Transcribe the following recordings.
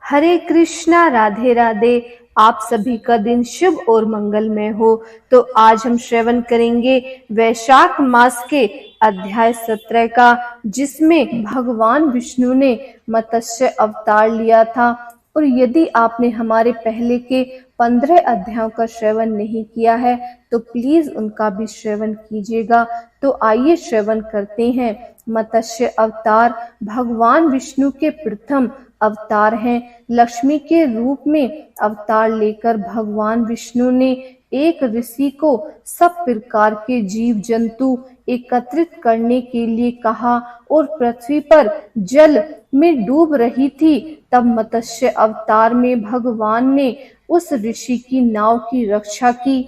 हरे कृष्णा, राधे राधे। आप सभी का दिन शुभ और मंगलमय हो। तो आज हम श्रवण करेंगे वैशाख मास के अध्याय 17 का, जिसमें भगवान विष्णु ने मत्स्य अवतार लिया था। और यदि आपने हमारे पहले के 15 अध्यायों का श्रवण नहीं किया है तो प्लीज उनका भी श्रवण कीजिएगा। तो आइए श्रवण करते हैं। मत्स्य अवतार भगवान विष्णु के प्रथम अवतार हैं। लक्ष्मी के रूप में अवतार लेकर भगवान विष्णु ने एक ऋषि को सब प्रकार के जीव जंतु एकत्रित करने के लिए कहा और पृथ्वी पर जल में डूब रही थी। तब मत्स्य अवतार में भगवान ने उस ऋषि की नाव की रक्षा की।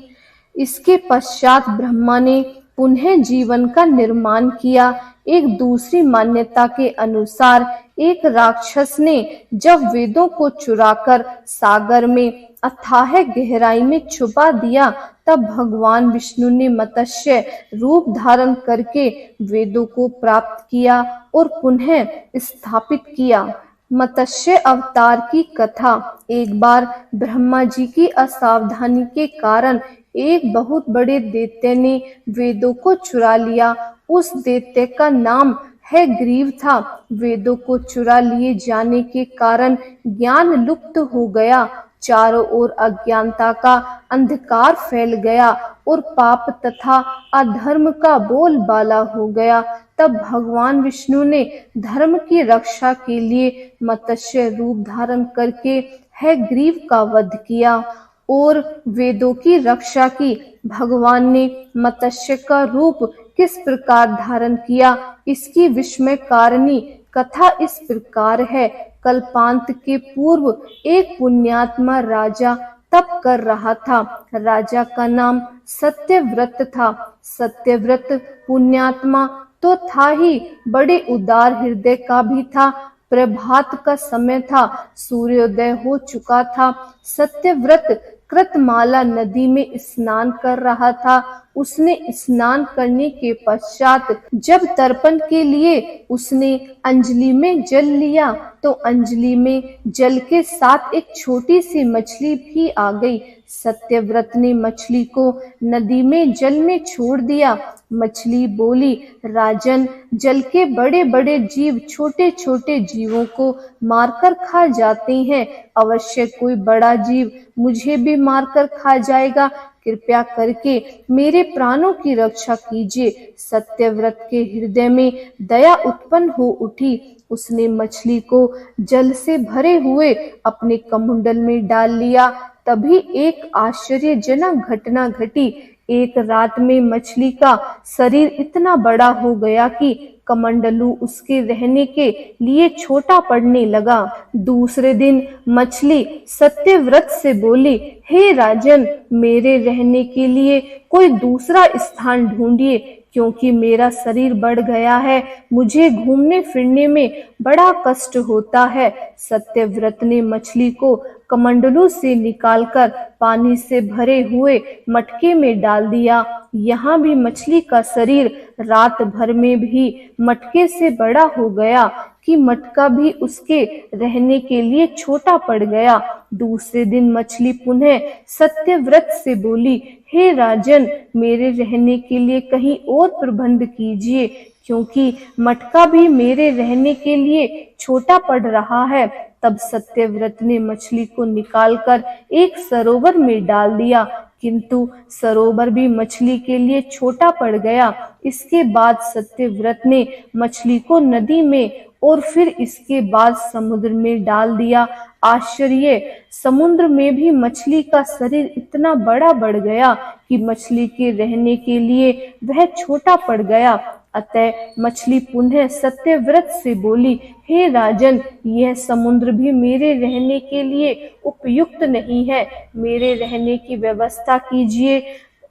इसके पश्चात ब्रह्मा ने पुनः जीवन का निर्माण किया। एक दूसरी मान्यता के अनुसार एक राक्षस ने जब वेदों को चुराकर सागर में अथाह गहराई में छुपा दिया, तब भगवान विष्णु ने मत्स्य रूप धारण करके वेदों को प्राप्त किया और पुनः स्थापित किया। मत्स्य अवतार की कथा। एक बार ब्रह्मा जी की असावधानी के कारण एक बहुत बड़े दैत्य ने वेदों को चुरा लिया। उस दैत्य का नाम है ग्रीव था। वेदों को चुरा लिए जाने के कारण ज्ञान लुप्त हो गया। चारों ओर अज्ञानता का अंधकार फैल गया और पाप तथा अधर्म का बोलबाला हो गया। तब भगवान विष्णु ने धर्म की रक्षा के लिए मत्स्य रूप धारण करके हयग्रीव का वध किया और वेदों की रक्षा की। भगवान ने मत्स्य का रूप किस प्रकार धारण किया, इसकी विस्मयकारिणी कथा इस प्रकार है। कल्पांत के पूर्व एक पुण्यात्मा राजा तप कर रहा था। राजा का नाम सत्यव्रत था। सत्यव्रत पुण्यात्मा तो था ही, बड़े उदार हृदय का भी था। प्रभात का समय था, सूर्योदय हो चुका था। सत्यव्रत कृतमाला नदी में स्नान कर रहा था। उसने स्नान करने के पश्चात जब तर्पण के लिए उसने अंजलि में जल लिया तो अंजलि में जल के साथ एक छोटी सी मछली भी आ गई। सत्यव्रत ने मछली को नदी में जल में छोड़ दिया। मछली बोली, राजन, जल के बड़े बड़े जीव छोटे छोटे जीवों को मारकर खा जाते हैं। अवश्य कोई बड़ा जीव मुझे भी मारकर खा जाएगा। कृपया करके मेरे प्राणों की रक्षा कीजिए। सत्यव्रत के हृदय में दया उत्पन्न हो उठी। उसने मछली को जल से भरे हुए अपने कमंडल में डाल लिया। तभी एक आश्चर्यजनक घटना घटी। एक रात में मछली का शरीर इतना बड़ा हो गया कि कमंडलू उसके रहने के लिए छोटा पड़ने लगा। दूसरे दिन मछली सत्यव्रत से बोली, हे राजन, मेरे रहने के लिए कोई दूसरा स्थान ढूंढिए, क्योंकि मेरा शरीर बढ़ गया है। मुझे घूमने फिरने में बड़ा कष्ट होता है। सत्यव्रत ने मछली को कमंडलू से निकालकर पानी से भरे हुए मटके में डाल दिया। यहाँ भी मछली का शरीर रात भर में भी मटके से बड़ा हो गया कि मटका भी उसके रहने के लिए छोटा पड़ गया। दूसरे दिन मछली पुनः सत्यव्रत से बोली, हे राजन, मेरे रहने के लिए कहीं और प्रबंध कीजिए, क्योंकि मटका भी मेरे रहने के लिए छोटा पड़ रहा है। तब सत्यव्रत ने मछली को निकालकर एक सरोवर में डाल दिया, किंतु सरोवर भी मछली के लिए छोटा पड़ गया। इसके बाद सत्यव्रत ने मछली को नदी में और फिर इसके बाद समुद्र में डाल दिया। आश्चर्य, समुद्र में भी मछली का शरीर इतना बड़ा बढ़ गया कि मछली के रहने के लिए वह छोटा पड़ गया। अतः मछली पुनः सत्यव्रत से बोली, हे राजन, यह समुद्र भी मेरे रहने के लिए उपयुक्त नहीं है। मेरे रहने की व्यवस्था कीजिए।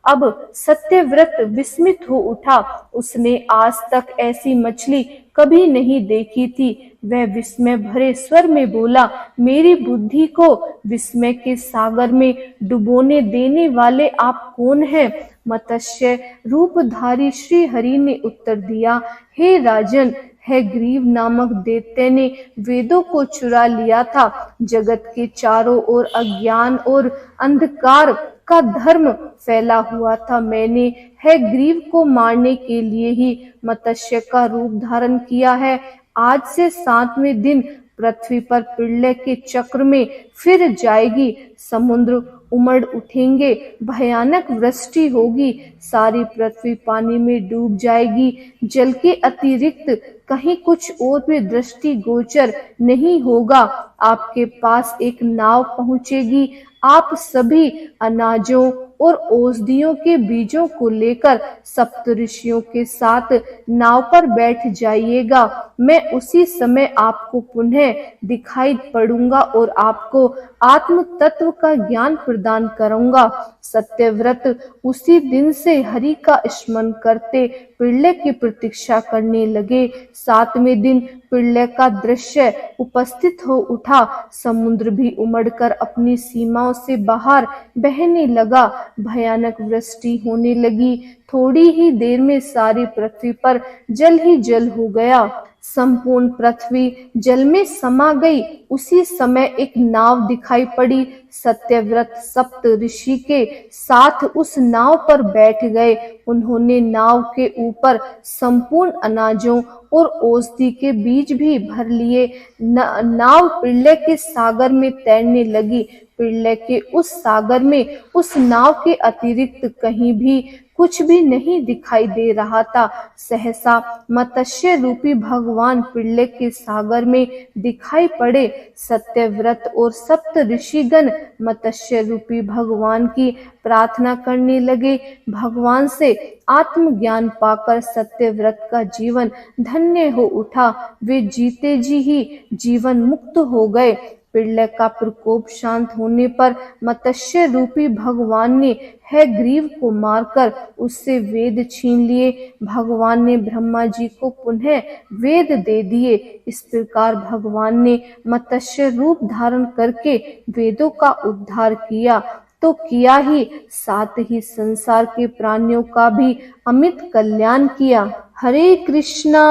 अब सत्यव्रत विस्मित हो उठा। उसने आज तक ऐसी मछली कभी नहीं देखी थी। वह विस्मय भरे स्वर में बोला, मेरी बुद्धि को विस्मय के सागर में डुबोने देने वाले आप कौन हैं? मत्स्य रूपधारी श्री हरि ने उत्तर दिया, हे राजन, है ग्रीव नामक दैत्य ने वेदों को चुरा लिया था। जगत के चारों ओर अज्ञान और अंधकार का धर्म फैला हुआ था। मैंने है ग्रीव को मारने के लिए ही मत्स्य का रूप धारण किया है। आज से 7वें दिन पृथ्वी पर प्रलय के चक्र में फिर जाएगी, समुद्र उमड़ उठेंगे, भयानक वृष्टि होगी, सारी पृथ्वी पानी में डूब जाएगी। जल के अतिरिक्त कहीं कुछ और भी दृष्टिगोचर नहीं होगा। आपके पास एक नाव पहुंचेगी। आप सभी अनाजों और औषधियों के बीजों को लेकर सप्तऋषियों के साथ नाव पर बैठ जाइएगा। मैं उसी समय आपको पुनः दिखाई पड़ूंगा और आपको आत्म तत्व का ज्ञान प्रदान करूंगा। सत्यव्रत उसी दिन से हरि का स्मरण करते प्रलय की प्रतीक्षा करने लगे। 7वें दिन प्रलय का दृश्य उपस्थित हो उठा। समुद्र भी उमड़कर अपनी सीमाओं से बाहर बहने लगा। भयानक वृष्टि होने लगी। थोड़ी ही देर में सारी पृथ्वी पर जल ही जल हो गया। संपूर्ण पृथ्वी जल में समा गई। उसी समय एक नाव दिखाई पड़ी। सत्यव्रत सप्त ऋषि के साथ उस नाव पर बैठ गए। उन्होंने नाव के ऊपर संपूर्ण अनाजों और औषधि के बीज भी भर लिए। नाव प्रलय के सागर में तैरने लगी। प्रलय के उस सागर में उस नाव के अतिरिक्त कहीं भी कुछ भी नहीं दिखाई दे रहा था। सहसा मत्स्य रूपी भगवान प्रलय के सागर में दिखाई पड़े। सत्यव्रत और सप्त ऋषिगण मत्स्य रूपी भगवान की प्रार्थना करने लगे। भगवान से आत्मज्ञान पाकर सत्यव्रत का जीवन धन्य हो उठा। वे जीते जी ही जीवन मुक्त हो गए। प्रलय का प्रकोप शांत होने पर मत्स्य रूपी भगवान ने है ग्रीव को मारकर उससे वेद छीन लिए। भगवान ने ब्रह्मा जी को पुनः वेद दे दिए। इस प्रकार भगवान ने मत्स्य रूप धारण करके वेदों का उद्धार किया तो किया ही, साथ ही संसार के प्राणियों का भी अमित कल्याण किया। हरे कृष्णा।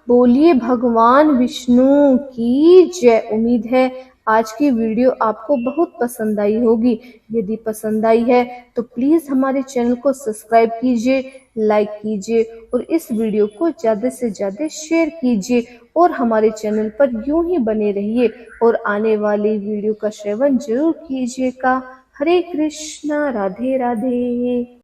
बोलिए भगवान विष्णु की जय। उम्मीद है आज की वीडियो आपको बहुत पसंद आई होगी। यदि पसंद आई है तो प्लीज हमारे चैनल को सब्सक्राइब कीजिए, लाइक कीजिए और इस वीडियो को ज्यादा से ज्यादा शेयर कीजिए और हमारे चैनल पर यूं ही बने रहिए और आने वाली वीडियो का श्रवण जरूर कीजिएगा। हरे कृष्णा। राधे राधे।